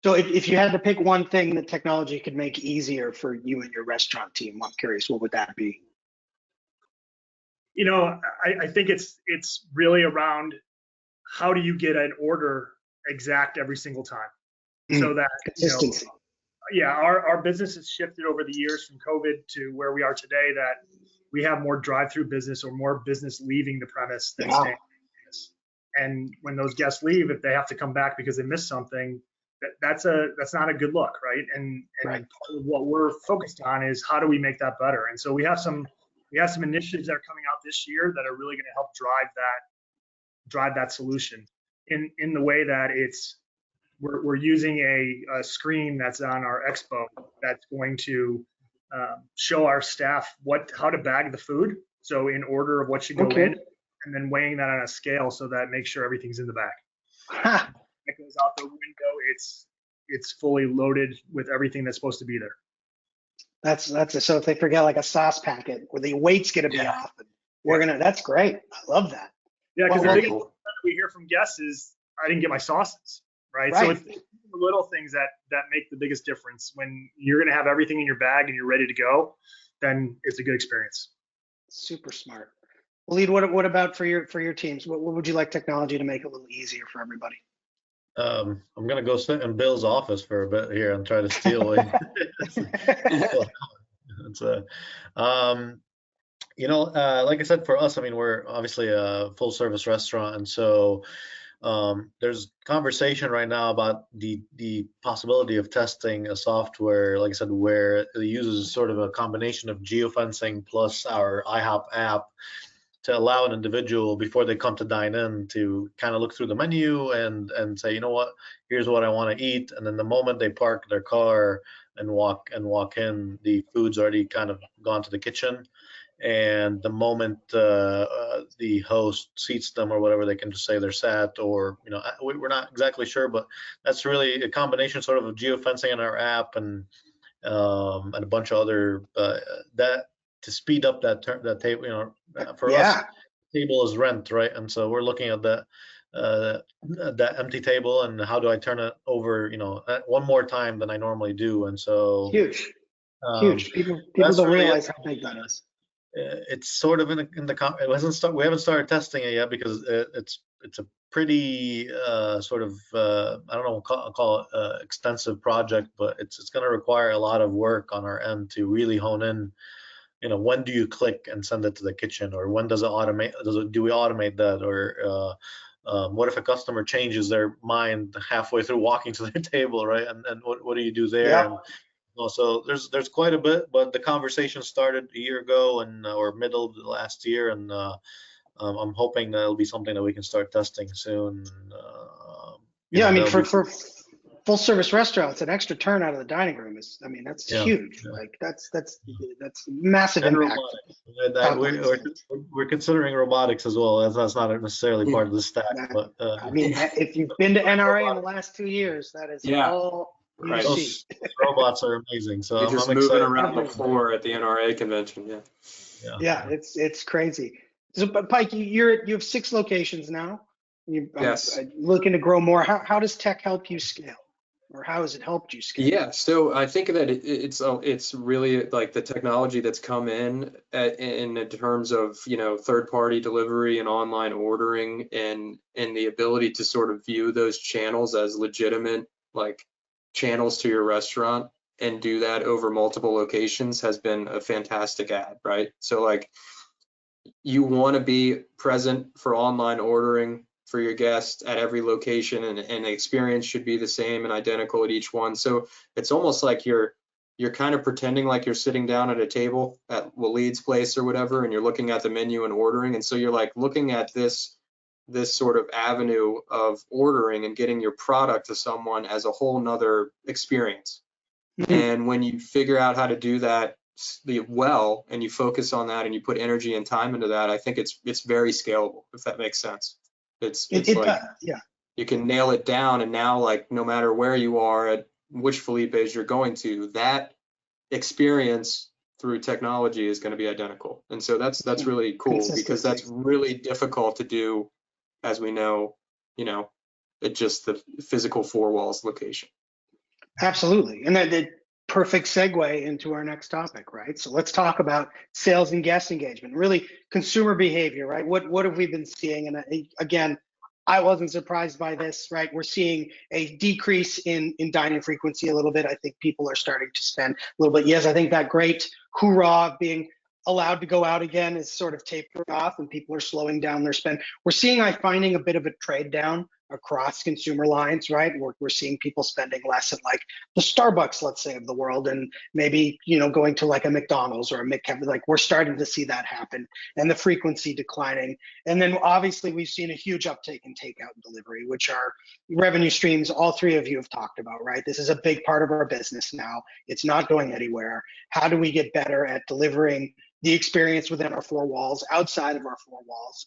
So if you had to pick one thing that technology could make easier for you and your restaurant team, I'm curious, what would that be? I think it's really around how do you get an order exact every single time, so that consistency. Our business has shifted over the years from COVID to where we are today. That we have more drive-through business or more business leaving the premise than staying in the premise. And when those guests leave, if they have to come back because they missed something, that's not a good look, right? And right. Part of what we're focused on is how do we make that better. And so we have some initiatives that are coming out this year that are really going to help drive that solution in the way that we're using a screen that's on our expo that's going to show our staff how to bag the food. So in order of what should go in, and then weighing that on a scale so that makes sure everything's in the bag. It goes out the window. It's fully loaded with everything that's supposed to be there. So if they forget like a sauce packet, where the weight's going to be off, and that's great. I love that. Yeah, because the biggest thing we hear from guests is I didn't get my sauces, right? So it's the little things that make the biggest difference. When you're going to have everything in your bag and you're ready to go, then it's a good experience. Super smart. Waleed, what about for your teams? What would you like technology to make a little easier for everybody? I'm gonna go sit in Bill's office for a bit here and try to steal away. Like I said, for us, I mean, we're obviously a full service restaurant, and so there's conversation right now about the possibility of testing a software, like I said, where it uses sort of a combination of geofencing plus our IHOP app to allow an individual before they come to dine in to kind of look through the menu and say, here's what I want to eat. And then the moment they park their car and walk in, the food's already kind of gone to the kitchen. And the moment the host seats them or whatever, they can just say they're set, or we're not exactly sure, but that's really a combination sort of geofencing in our app and a bunch of other that to speed up that table. For us, table is rent, right? And so we're looking at that empty table and how do I turn it over, one more time than I normally do. And so huge. People don't realize how big that is. It's sort of we haven't started testing it yet because it's a pretty sort of I don't know, I'll call it extensive project, but it's going to require a lot of work on our end to really hone in. When do you click and send it to the kitchen, or when does it automate? Do we automate that, or what if a customer changes their mind halfway through walking to their table, right? And what do you do there? Yeah. And so there's quite a bit, but the conversation started a year ago or middle of the last year, and I'm hoping that it'll be something that we can start testing soon. I mean, for full service restaurants, an extra turn out of the dining room is, I mean, that's Yeah, huge. yeah. Like that's massive And impact. robotics. And Top line we're considering robotics as well. That's not necessarily part of the stack, That- but I mean, if you've been to NRA in the last 2 years, that is Yeah, all you right. see. those robots are amazing. So You're I'm just excited. moving around the floor at the NRA convention. Yeah. Yeah, it's crazy. So, but Pike, you have 6 locations now. Yes. Looking to grow more. How does tech help you scale, or how has it helped you scale? Yeah, so I think that it's really like the technology that's come in terms of, you know, third-party delivery and online ordering and the ability to sort of view those channels as legitimate like channels to your restaurant and do that over multiple locations has been a fantastic ad, right? So like you want to be present for online ordering for your guests at every location, and the experience should be the same and identical at each one. So it's almost like you're kind of pretending like you're sitting down at a table at Waleed's place or whatever, and you're looking at the menu and ordering. And so you're like looking at this sort of avenue of ordering and getting your product to someone as a whole nother experience. And when you figure out how to do that well, and you focus on that and you put energy and time into that, I think it's very scalable, if that makes sense. It's like yeah. you can nail it down, and now like no matter where you are at which Felipe's you're going to, that experience through technology is going to be identical. And so that's really cool, because that's really difficult to do, as we know, you know, at just the physical 4 walls location. Absolutely. And that perfect segue into our next topic, right? So let's talk about sales and guest engagement, really consumer behavior, right? What have we been seeing? And again, I wasn't surprised by this, right? We're seeing a decrease in dining frequency a little bit. I think people are starting to spend a little bit. Yes, I think that great hoorah of being allowed to go out again is sort of tapering off, and people are slowing down their spend. We're seeing, I'm finding a bit of a trade down across consumer lines, right? We're seeing people spending less at like the Starbucks, let's say, of the world, and maybe, you know, going to like a McDonald's or a McCafe. Like we're starting to see that happen, and the frequency declining. And then obviously we've seen a huge uptake in takeout and delivery, which are revenue streams all 3 of you have talked about, right? This is a big part of our business now. It's not going anywhere. How do we get better at delivering the experience within our 4 walls, outside of our 4 walls?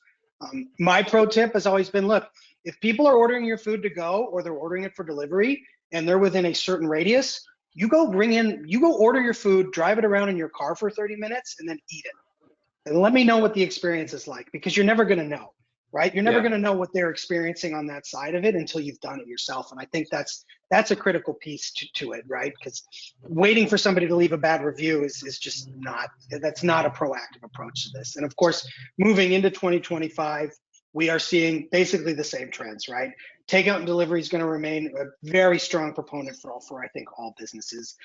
My pro tip has always been, look, if people are ordering your food to go, or they're ordering it for delivery, and they're within a certain radius, you go order your food, drive it around in your car for 30 minutes, and then eat it. And let me know what the experience is like, because you're never going to know, right? You're never going to know what they're experiencing on that side of it until you've done it yourself. And I think that's a critical piece to it, right? Because waiting for somebody to leave a bad review is just that's not a proactive approach to this. And of course, moving into 2025, we are seeing basically the same trends, right? Takeout and delivery is going to remain a very strong proponent for I think all businesses.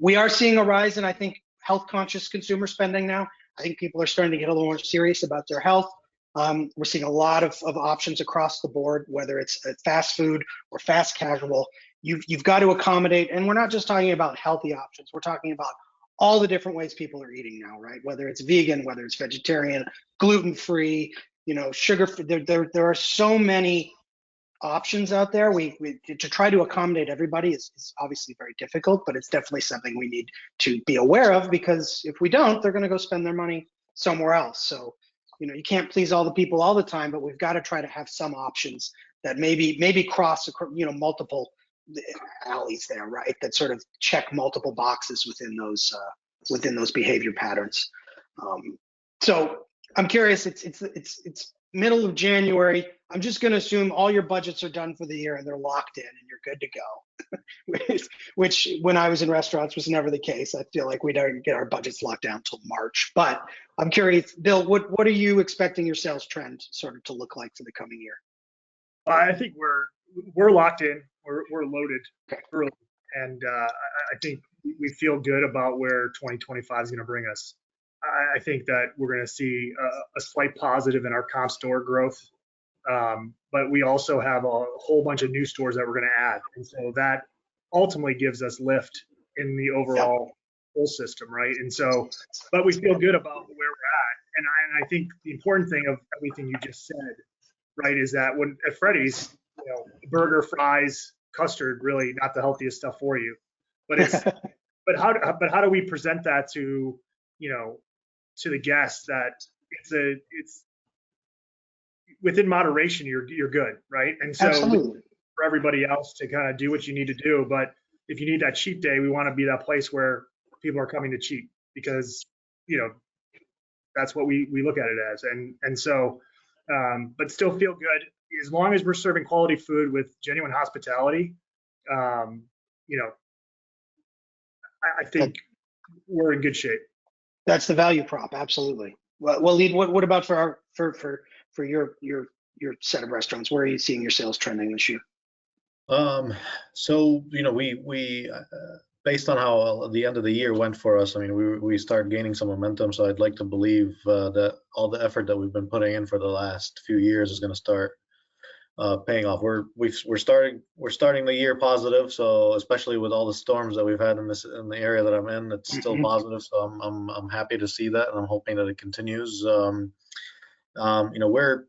We are seeing a rise in, I think, health conscious consumer spending now. I think people are starting to get a little more serious about their health. We're seeing a lot of options across the board, whether it's fast food or fast casual. You've got to accommodate, and we're not just talking about healthy options. We're talking about all the different ways people are eating now, right? Whether it's vegan, whether it's vegetarian, gluten-free, you know, sugar-free. There are so many options out there. We to try to accommodate everybody is obviously very difficult, but it's definitely something we need to be aware of, because if we don't, they're going to go spend their money somewhere else. So, you know, you can't please all the people all the time, but we've got to try to have some options that maybe cross, you know, multiple alleys there, right? That sort of check multiple boxes within those behavior patterns. So I'm curious. It's middle of January. I'm just going to assume all your budgets are done for the year and they're locked in and you're good to go. Which, when I was in restaurants, was never the case. I feel like we don't get our budgets locked down until March. But I'm curious, Bill, what are you expecting your sales trend sort of to look like for the coming year? I think we're locked in. We're loaded early, and I think we feel good about where 2025 is going to bring us. I think that we're going to see a slight positive in our comp store growth, but we also have a whole bunch of new stores that we're going to add, and so that ultimately gives us lift in the overall whole system, right? And so, but we feel good about where we're at, and I think the important thing of everything you just said, right, is that when at Freddy's, you know, burger, fries, custard really not the healthiest stuff for you. But it's but how do we present that to, you know, to the guests that it's within moderation, you're good, right? And so Absolutely. for everybody else to kind of do what you need to do, but if you need that cheat day, we want to be that place where people are coming to cheat, because, you know, that's what we look at it as. And so, but still feel good as long as we're serving quality food with genuine hospitality. You know, I think we're in good shape. That's the value prop. Absolutely. Well, Waleed, what about for your set of restaurants? Where are you seeing your sales trending this year? So, you know, we based on how the end of the year went for us, I mean, we started gaining some momentum. So I'd like to believe that all the effort that we've been putting in for the last few years is going to start paying off. We're starting the year positive. So especially with all the storms that we've had in the area that I'm in, it's still positive. So I'm happy to see that, and I'm hoping that it continues. You know,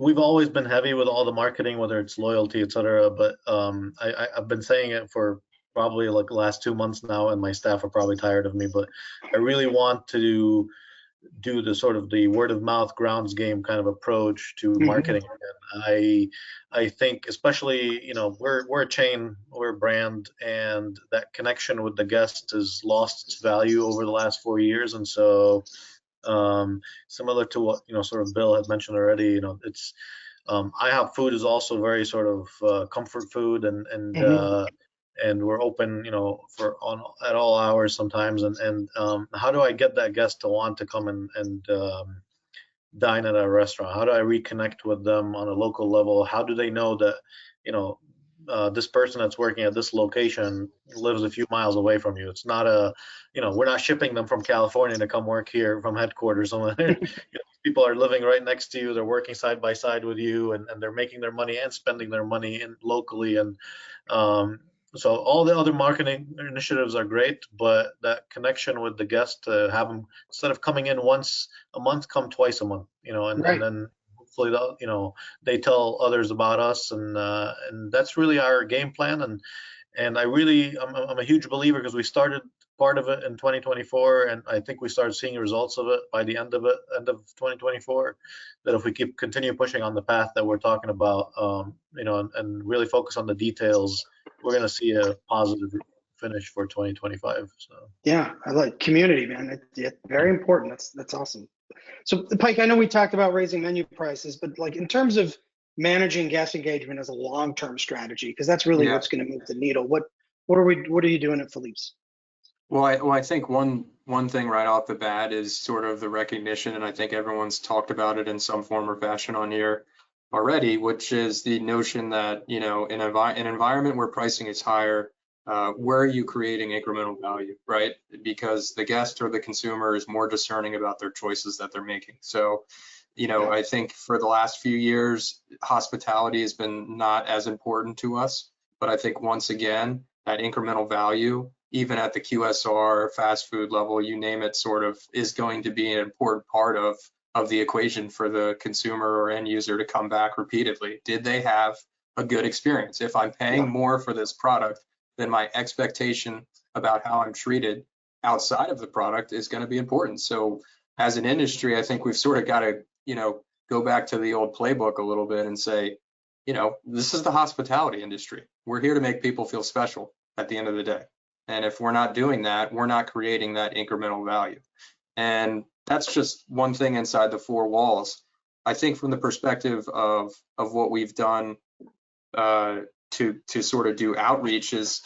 we've always been heavy with all the marketing, whether it's loyalty, et cetera. But I've been saying it for probably like the last 2 months now, and my staff are probably tired of me. But I really want to do the sort of the word of mouth grounds game kind of approach to marketing. And I think, especially, you know, we're a chain, we're a brand, and that connection with the guest has lost its value over the last 4 years. And so, similar to what, you know, sort of Bill had mentioned already, you know, it's IHOP food is also very sort of comfort food, and we're open, you know, at all hours sometimes. And how do I get that guest to want to come and dine at our restaurant? How do I reconnect with them on a local level? How do they know that, you know, this person that's working at this location lives a few miles away from you? It's not you know, we're not shipping them from California to come work here from headquarters. You know, people are living right next to you. They're working side by side with you, and they're making their money and spending their money locally. And so all the other marketing initiatives are great, but that connection with the guest, to have them, instead of coming in once a month, come twice a month, you know, and then hopefully, you know, they tell others about us, and that's really our game plan. And I'm a huge believer, because we started part of it in 2024, and I think we started seeing results of it by the end of 2024. That if we continue pushing on the path that we're talking about, you know, and really focus on the details, we're going to see a positive finish for 2025. So yeah, I like community, man. It's very important. That's awesome. So Pike, I know we talked about raising menu prices, but like in terms of managing guest engagement as a long-term strategy, because that's really what's going to move the needle. What are you doing at Philippe's? Well, I think one thing right off the bat is sort of the recognition, and I think everyone's talked about it in some form or fashion on here already, which is the notion that, you know, in an environment where pricing is higher, where are you creating incremental value, right? Because the guest or the consumer is more discerning about their choices that they're making. So, you know, I think for the last few years, hospitality has been not as important to us, but I think once again, that incremental value, even at the QSR, fast food level, you name it, sort of is going to be an important part of the equation for the consumer or end user to come back repeatedly. Did they have a good experience? If I'm paying more for this product, then my expectation about how I'm treated outside of the product is going to be important. So as an industry, I think we've sort of got to, you know, go back to the old playbook a little bit and say, you know, this is the hospitality industry. We're here to make people feel special at the end of the day. And if we're not doing that, we're not creating that incremental value. And that's just one thing inside the four walls. I think from the perspective of what we've done to sort of do outreach, is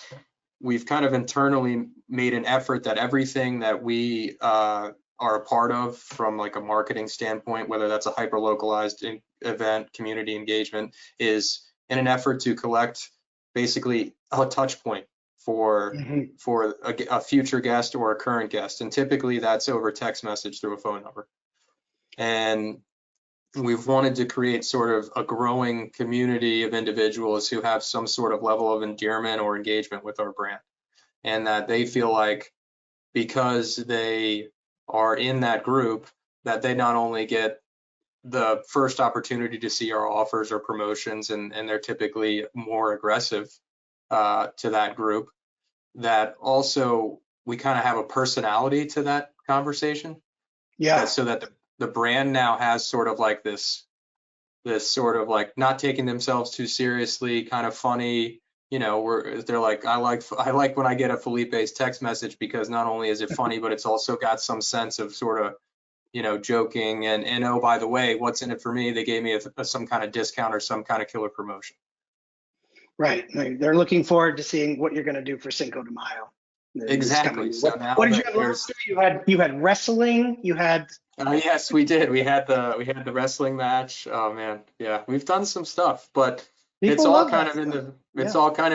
we've kind of internally made an effort that everything that we are a part of from like a marketing standpoint, whether that's a hyper localized event, community engagement, is in an effort to collect basically a touch point for a future guest or a current guest. And typically that's over text message through a phone number. And we've wanted to create sort of a growing community of individuals who have some sort of level of endearment or engagement with our brand, and that they feel like because they are in that group, that they not only get the first opportunity to see our offers or promotions, and they're typically more aggressive to that group, that also we kind of have a personality to that conversation. Yeah. So that the brand now has sort of like this sort of like not taking themselves too seriously, kind of funny, you know, they're like, I like when I get a Felipe's text message, because not only is it funny, but it's also got some sense of sort of, you know, joking and oh, by the way, what's in it for me? They gave me some kind of discount or some kind of killer promotion. Right. They're looking forward to seeing what you're going to do for Cinco de Mayo. Exactly. So now what did you have last year? You had wrestling. You had. Yes, we did. We had the wrestling match. Oh man, yeah, we've done some stuff, but it's all kind of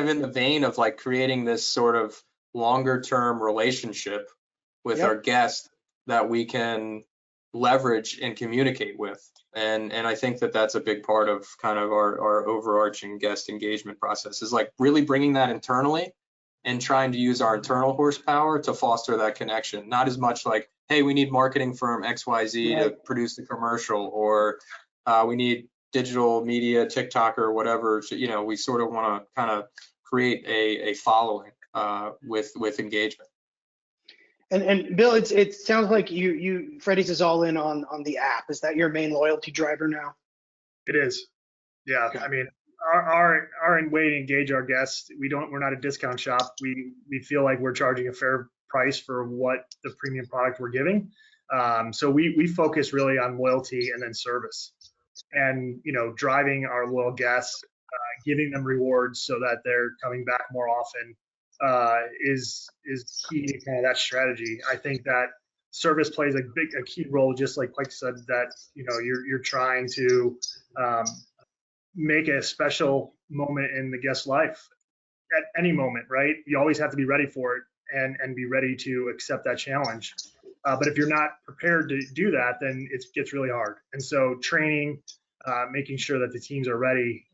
in the vein of like creating this sort of longer term relationship with our guests that we can leverage and communicate with. And I think that that's a big part of kind of our overarching guest engagement process, is like really bringing that internally and trying to use our internal horsepower to foster that connection. Not as much like, hey, we need marketing firm XYZ to produce the commercial, or we need digital media, TikTok or whatever. So, you know, we sort of want to kind of create a following with engagement. And Bill, it sounds like Freddy's is all in on the app. Is that your main loyalty driver now? It is. Yeah. Okay. I mean, our way to engage our guests, we're not a discount shop. We feel like we're charging a fair price for what the premium product we're giving. So we focus really on loyalty and then service, and, you know, driving our loyal guests, giving them rewards so that they're coming back more often, is key to kind of that strategy. I think that service plays a key role, just like Pike said, that, you know, you're trying to make a special moment in the guest's life at any moment, right? You always have to be ready for it and be ready to accept that challenge. But if you're not prepared to do that, then it gets really hard. And so training, making sure that the teams are ready,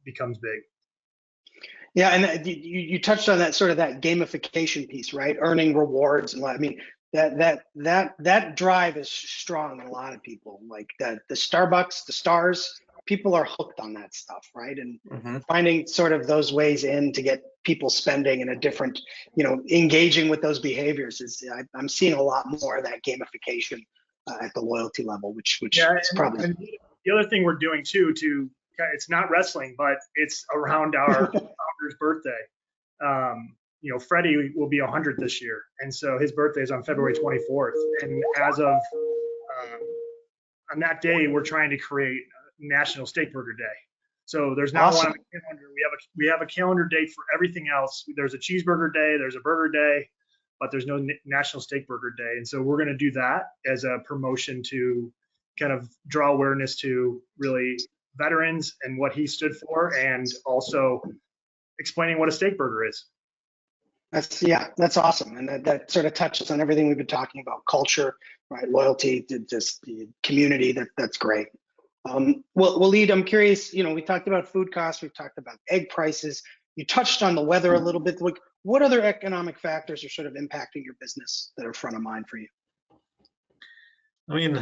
becomes big. Yeah, and you touched on that sort of that gamification piece, right? Earning rewards, and I mean that drive is strong in a lot of people. Like the Starbucks, the stars, people are hooked on that stuff, right? And finding sort of those ways in to get people spending in a different, you know, engaging with those behaviors is, I'm seeing a lot more of that gamification at the loyalty level, which is probably. And the other thing we're doing too, it's not wrestling, but it's around our founder's birthday. You know, Freddie will be 100 this year, and so his birthday is on February 24th. And as of on that day, we're trying to create National Steak Burger Day. So there's not one on the calendar. We have a calendar date for everything else. There's a cheeseburger day, there's a burger day, but there's no National Steak Burger Day. And so we're going to do that as a promotion to kind of draw awareness to really veterans and what he stood for, and also explaining what a steak burger is. That's awesome. And that sort of touches on everything we've been talking about: culture, right? Loyalty, just the community. That's great. Well, Waleed, I'm curious, you know, we talked about food costs, we've talked about egg prices, you touched on the weather a little bit. Like, what other economic factors are sort of impacting your business that are front of mind for you? I mean,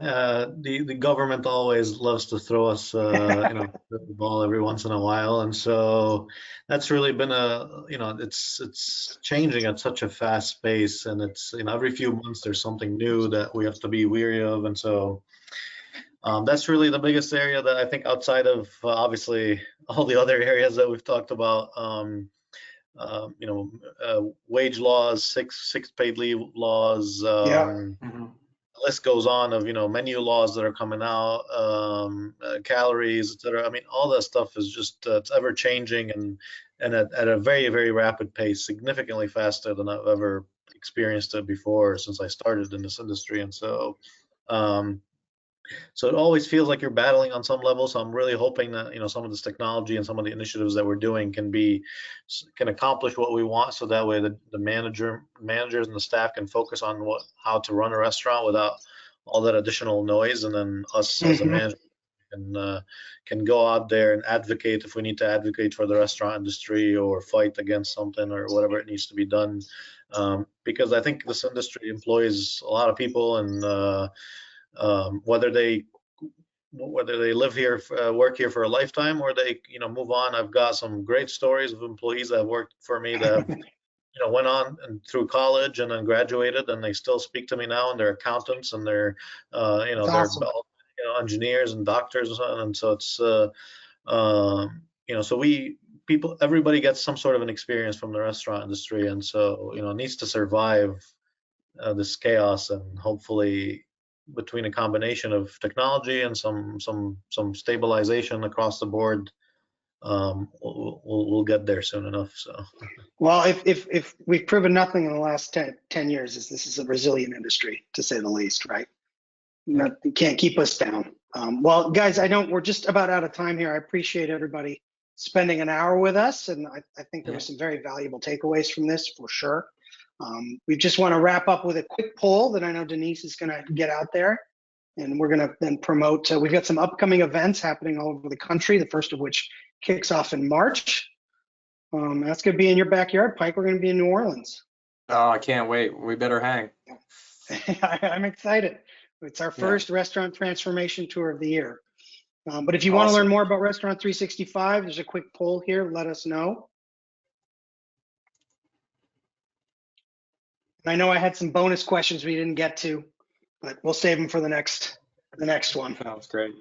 the government always loves to throw us, you know, the ball every once in a while, and so that's really been it's changing at such a fast pace, and it's, you know, every few months there's something new that we have to be weary of, and so that's really the biggest area that I think, outside of obviously all the other areas that we've talked about. You know, wage laws, six paid leave laws. The list goes on of, you know, menu laws that are coming out, calories, etc. I mean, all that stuff is just it's ever changing and at a very, very rapid pace, significantly faster than I've ever experienced it before since I started in this industry. And so so it always feels like you're battling on some level. So I'm really hoping that, you know, some of this technology and some of the initiatives that we're doing can accomplish what we want, so that way the managers and the staff can focus on how to run a restaurant without all that additional noise, and then us as a manager can go out there and advocate if we need to advocate for the restaurant industry or fight against something or whatever it needs to be done, because I think this industry employs a lot of people, and whether they whether they live here, work here for a lifetime, or they, move on. I've got some great stories of employees that have worked for me that have, went on and through college and then graduated, and they still speak to me now, and they're accountants and they're, That's they're, awesome. engineers and doctors and so on. And so it's, so everybody gets some sort of an experience from the restaurant industry, and so it needs to survive this chaos, and hopefully between a combination of technology and some stabilization across the board, we'll get there soon enough. So, well, if we've proven nothing in the last 10 years, is this is a resilient industry, to say the least, right? You can't keep us down. Well, guys, I know we're just about out of time here. I appreciate everybody spending an hour with us, and I think there were some very valuable takeaways from this for sure. We just want to wrap up with a quick poll that I know Denise is going to get out there, and we're going to then promote. We've got some upcoming events happening all over the country, the first of which kicks off in March. That's going to be in your backyard, Pike. We're going to be in New Orleans. Oh, I can't wait. We better hang. I'm excited. It's our first restaurant transformation tour of the year. But if you want to learn more about Restaurant 365, there's a quick poll here. Let us know. I know I had some bonus questions we didn't get to, but we'll save them for the next one. That was great.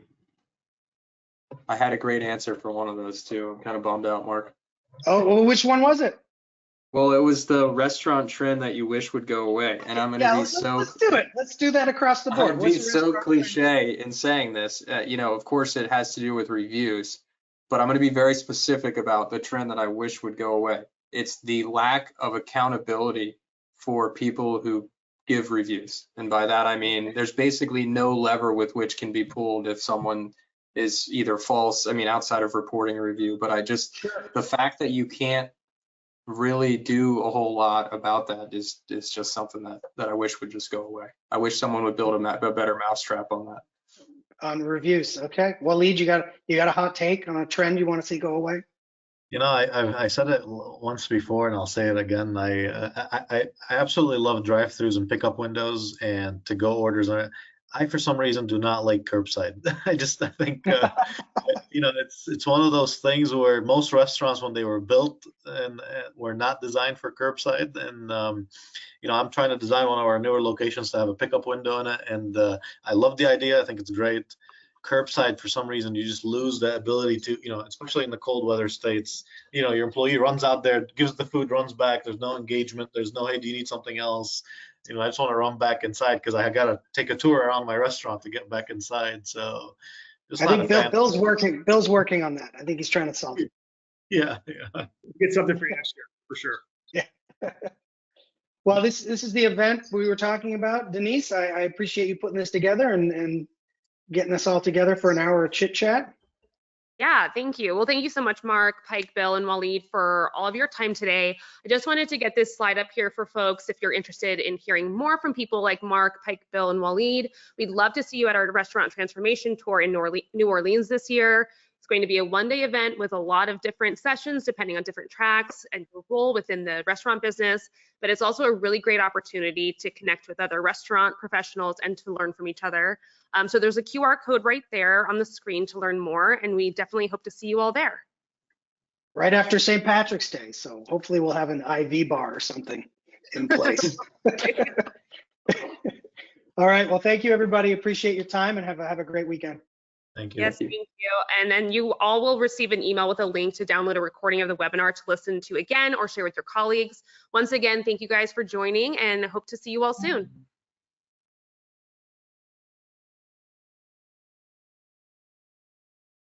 I had a great answer for one of those too. I'm kind of bummed out, Mark. Oh, well, which one was it? Well, it was the restaurant trend that you wish would go away, and I'm going to be let's do it. Let's do that across the board. I'd be so cliche in saying this. Of course, it has to do with reviews, but I'm going to be very specific about the trend that I wish would go away. It's the lack of accountability for people who give reviews. And by that, I mean, there's basically no lever with which can be pulled if someone is either false, outside of reporting a review, but the fact that you can't really do a whole lot about that is just something that I wish would just go away. I wish someone would build a better mousetrap on that. On reviews, okay. Waleed, you got a hot take on a trend you want to see go away? I said it once before, and I'll say it again. I absolutely love drive-throughs and pickup windows and to-go orders. I for some reason do not like curbside. I think it's one of those things where most restaurants, when they were built, and were not designed for curbside. And I'm trying to design one of our newer locations to have a pickup window in it, and I love the idea. I think it's great. Curbside, for some reason, you just lose the ability to, especially in the cold weather states, your employee runs out there, gives the food, runs back. There's no engagement. There's no, hey, do you need something else? I just want to run back inside because I got to take a tour around my restaurant to get back inside. So I think Bill's working on that. I think he's trying to solve it. Yeah. Get something for next year, for sure. Yeah. Well, this is the event we were talking about. Denise, I appreciate you putting this together and getting us all together for an hour of chit chat. Yeah, thank you. Well, thank you so much, Mark, Pike, Bill, and Waleed, for all of your time today. I just wanted to get this slide up here for folks if you're interested in hearing more from people like Mark, Pike, Bill, and Waleed. We'd love to see you at our restaurant transformation tour in New Orleans this year. It's going to be a one-day event with a lot of different sessions depending on different tracks and your role within the restaurant business, but it's also a really great opportunity to connect with other restaurant professionals and to learn from each other. So there's a QR code right there on the screen to learn more, and we definitely hope to see you all there. Right after St. Patrick's Day, so hopefully we'll have an IV bar or something in place. All right, well, thank you, everybody. Appreciate your time, and have a great weekend. Thank you. Yes, thank you. And then you all will receive an email with a link to download a recording of the webinar to listen to again or share with your colleagues. Once again, thank you guys for joining, and hope to see you all soon.